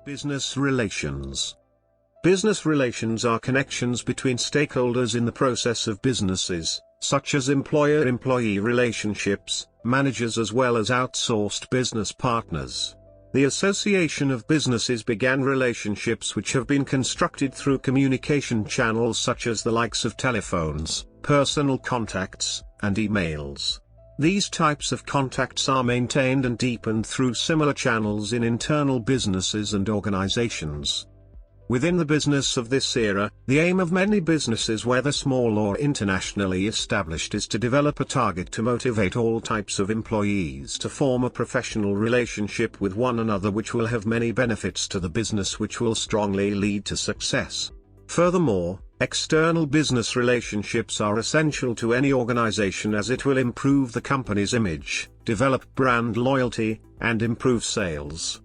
Business relations. Business relations are connections between stakeholders in the process of businesses, such as employer-employee relationships, managers as well as outsourced business partners. The association of businesses began relationships which have been constructed through communication channels such as the likes of telephones, personal contacts, and emails. These types of contacts are maintained and deepened through similar channels in internal businesses and organizations. Within the business of this era, the aim of many businesses, whether small or internationally established, is to develop a target to motivate all types of employees to form a professional relationship with one another which will have many benefits to the business, which will strongly lead to success. Furthermore, external business relationships are essential to any organization as it will improve the company's image, develop brand loyalty, and improve sales.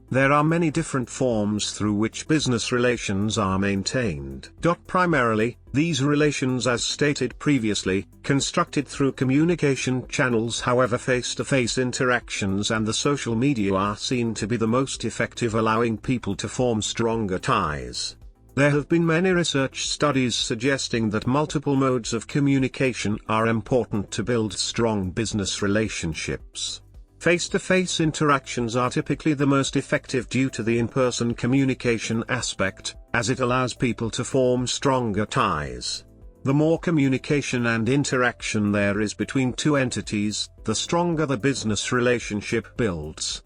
There are many different forms through which business relations are maintained. Primarily, these relations, as stated previously, constructed through communication channels. However, face-to-face interactions and the social media are seen to be the most effective, allowing people to form stronger ties. There have been many research studies suggesting that multiple modes of communication are important to build strong business relationships. Face-to-face interactions are typically the most effective due to the in-person communication aspect, as it allows people to form stronger ties. The more communication and interaction there is between two entities, the stronger the business relationship builds.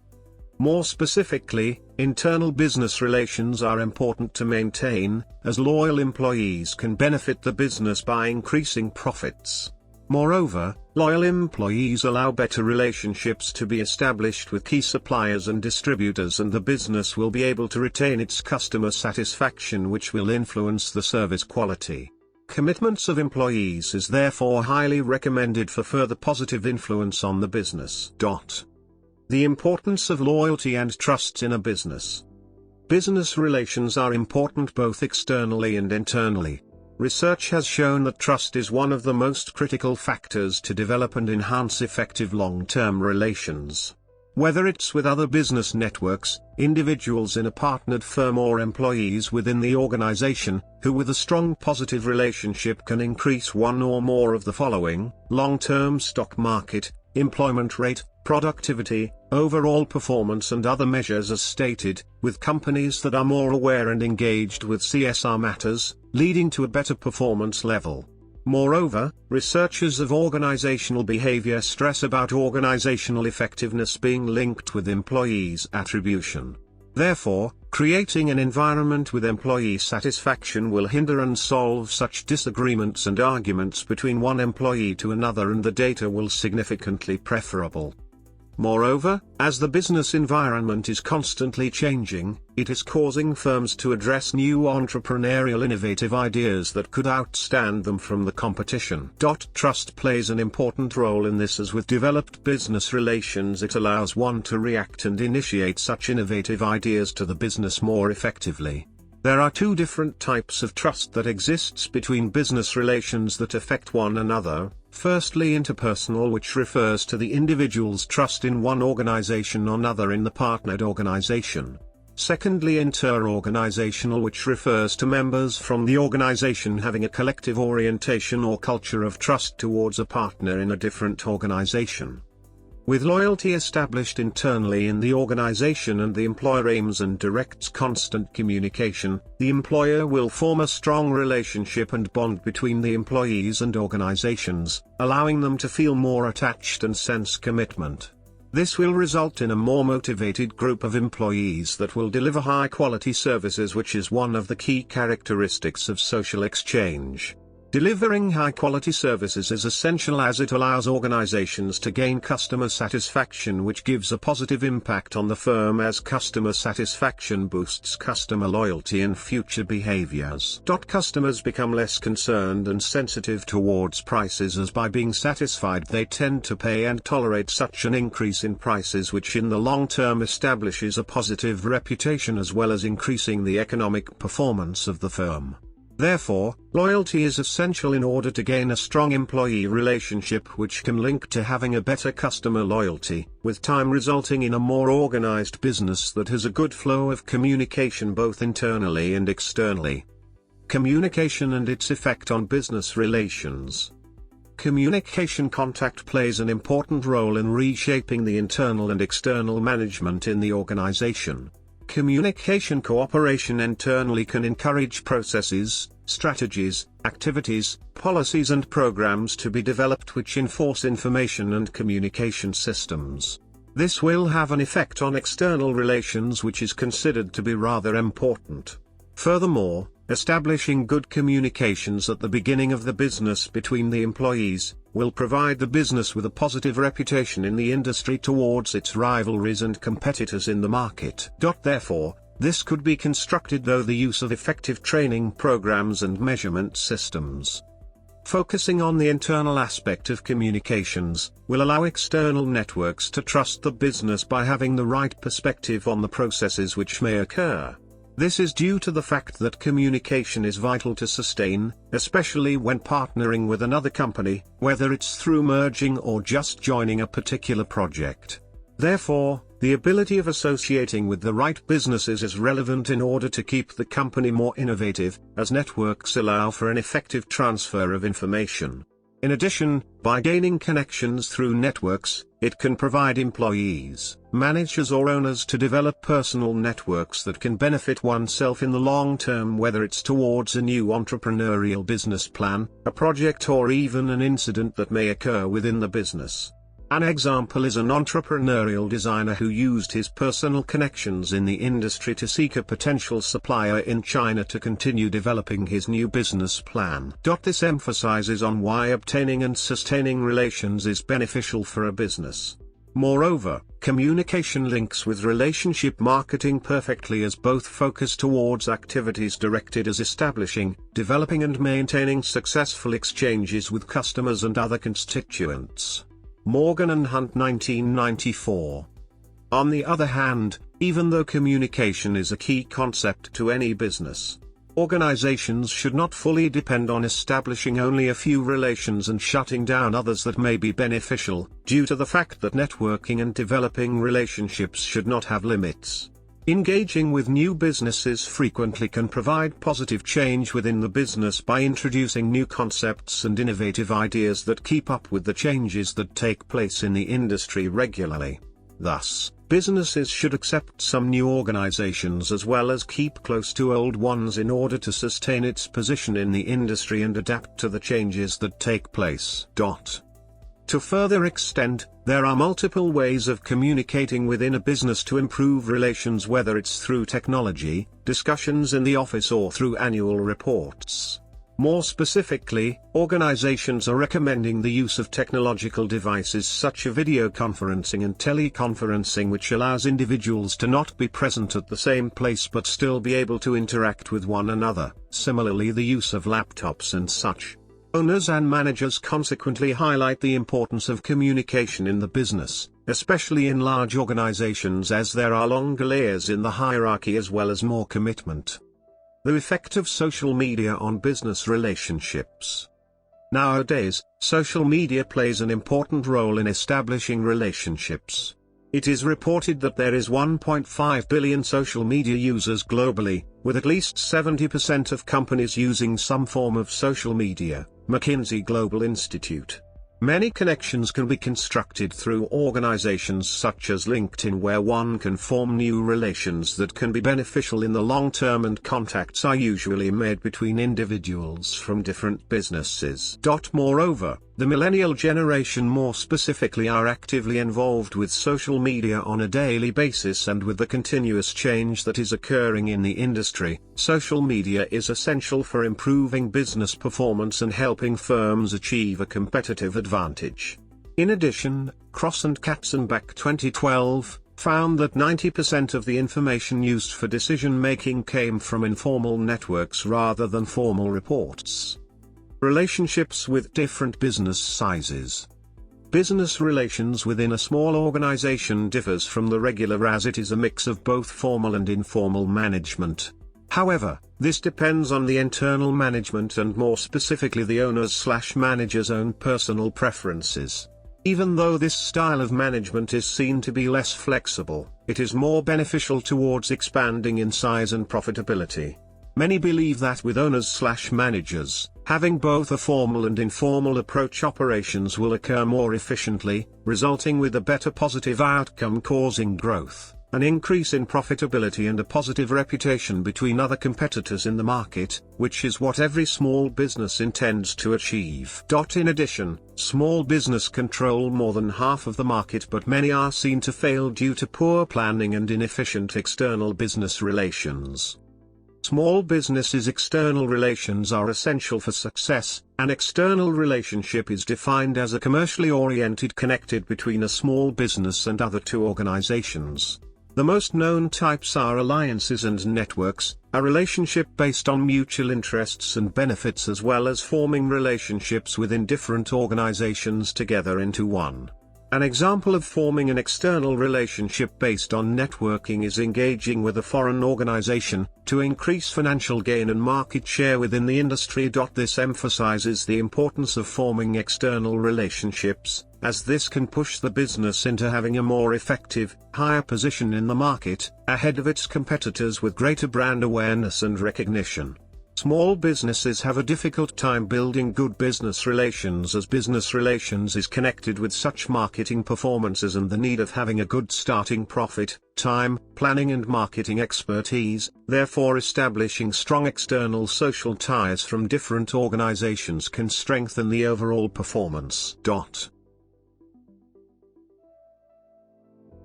More specifically, internal business relations are important to maintain, as loyal employees can benefit the business by increasing profits. Moreover, loyal employees allow better relationships to be established with key suppliers and distributors, and the business will be able to retain its customer satisfaction, which will influence the service quality. Commitments of employees is therefore highly recommended for further positive influence on the business. The importance of loyalty and trust in a business. Business relations are important both externally and internally. Research has shown that trust is one of the most critical factors to develop and enhance effective long-term relations. Whether it's with other business networks, individuals in a partnered firm, or employees within the organization, who with a strong positive relationship can increase one or more of the following: long-term stock market, employment rate, productivity, overall performance, and other measures as stated, with companies that are more aware and engaged with CSR matters, leading to a better performance level. Moreover, researchers of organizational behavior stress about organizational effectiveness being linked with employees' attribution. Therefore, creating an environment with employee satisfaction will hinder and solve such disagreements and arguments between one employee to another, and the data will significantly preferable. Moreover, as the business environment is constantly changing, it is causing firms to address new entrepreneurial innovative ideas that could outstand them from the competition. Trust plays an important role in this, as with developed business relations it allows one to react and initiate such innovative ideas to the business more effectively. There are two different types of trust that exists between business relations that affect one another. Firstly, interpersonal, which refers to the individual's trust in one organization or another in the partnered organization. Secondly, inter-organizational, which refers to members from the organization having a collective orientation or culture of trust towards a partner in a different organization. With loyalty established internally in the organization and the employer aims and directs constant communication, the employer will form a strong relationship and bond between the employees and organizations, allowing them to feel more attached and sense commitment. This will result in a more motivated group of employees that will deliver high-quality services, which is one of the key characteristics of social exchange. Delivering high-quality services is essential as it allows organizations to gain customer satisfaction, which gives a positive impact on the firm, as customer satisfaction boosts customer loyalty and future behaviors. Customers become less concerned and sensitive towards prices, as by being satisfied they tend to pay and tolerate such an increase in prices, which in the long term establishes a positive reputation as well as increasing the economic performance of the firm. Therefore, loyalty is essential in order to gain a strong employee relationship, which can link to having a better customer loyalty, with time resulting in a more organized business that has a good flow of communication both internally and externally. Communication and its effect on business relations. Communication contact plays an important role in reshaping the internal and external management in the organization. Communication cooperation internally can encourage processes, strategies, activities, policies and programs to be developed which enforce information and communication systems. This will have an effect on external relations, which is considered to be rather important. Furthermore, establishing good communications at the beginning of the business between the employees will provide the business with a positive reputation in the industry towards its rivalries and competitors in the market. Therefore, this could be constructed through the use of effective training programs and measurement systems. Focusing on the internal aspect of communications will allow external networks to trust the business by having the right perspective on the processes which may occur. This is due to the fact that communication is vital to sustain, especially when partnering with another company, whether it's through merging or just joining a particular project. Therefore, the ability of associating with the right businesses is relevant in order to keep the company more innovative, as networks allow for an effective transfer of information. In addition, by gaining connections through networks, it can provide employees, managers or owners to develop personal networks that can benefit oneself in the long term, whether it's towards a new entrepreneurial business plan, a project or even an incident that may occur within the business. An example is an entrepreneurial designer who used his personal connections in the industry to seek a potential supplier in China to continue developing his new business plan. This emphasizes on why obtaining and sustaining relations is beneficial for a business. Moreover, communication links with relationship marketing perfectly, as both focus towards activities directed at establishing, developing and maintaining successful exchanges with customers and other constituents. Morgan and Hunt, 1994. On the other hand, even though communication is a key concept to any business, organizations should not fully depend on establishing only a few relations and shutting down others that may be beneficial, due to the fact that networking and developing relationships should not have limits. Engaging with new businesses frequently can provide positive change within the business by introducing new concepts and innovative ideas that keep up with the changes that take place in the industry regularly. Thus, businesses should accept some new organizations as well as keep close to old ones in order to sustain its position in the industry and adapt to the changes that take place. To further extend, there are multiple ways of communicating within a business to improve relations, whether it's through technology, discussions in the office or through annual reports. More specifically, organizations are recommending the use of technological devices such as video conferencing and teleconferencing, which allows individuals to not be present at the same place but still be able to interact with one another. Similarly, the use of laptops and such. Owners and managers consequently highlight the importance of communication in the business, especially in large organizations, as there are longer layers in the hierarchy as well as more commitment. The effect of social media on business relationships. Nowadays, social media plays an important role in establishing relationships. It is reported that there is 1.5 billion social media users globally, with at least 70% of companies using some form of social media. McKinsey Global Institute. Many connections can be constructed through organizations such as LinkedIn, where one can form new relations that can be beneficial in the long term, and contacts are usually made between individuals from different businesses. Moreover, the millennial generation more specifically are actively involved with social media on a daily basis, and with the continuous change that is occurring in the industry, social media is essential for improving business performance and helping firms achieve a competitive advantage. In addition, Cross and Katzenbach 2012 found that 90% of the information used for decision-making came from informal networks rather than formal reports. Relationships with different business sizes. Business relations within a small organization differs from the regular, as it is a mix of both formal and informal management. However, this depends on the internal management and more specifically the owner's/manager's own personal preferences. Even though this style of management is seen to be less flexible, it is more beneficial towards expanding in size and profitability. Many believe that with owners/managers, having both a formal and informal approach, operations will occur more efficiently, resulting with a better positive outcome causing growth, an increase in profitability and a positive reputation between other competitors in the market, which is what every small business intends to achieve. In addition, small business control more than half of the market, but many are seen to fail due to poor planning and inefficient external business relations. Small businesses' external relations are essential for success. An external relationship is defined as a commercially oriented connected between a small business and other two organizations. The most known types are alliances and networks, a relationship based on mutual interests and benefits, as well as forming relationships within different organizations together into one. An example of forming an external relationship based on networking is engaging with a foreign organization to increase financial gain and market share within the industry. This emphasizes the importance of forming external relationships, as this can push the business into having a more effective, higher position in the market, ahead of its competitors with greater brand awareness and recognition. Small businesses have a difficult time building good business relations, as business relations is connected with such marketing performances and the need of having a good starting profit, time, planning and marketing expertise. Therefore, establishing strong external social ties from different organizations can strengthen the overall performance.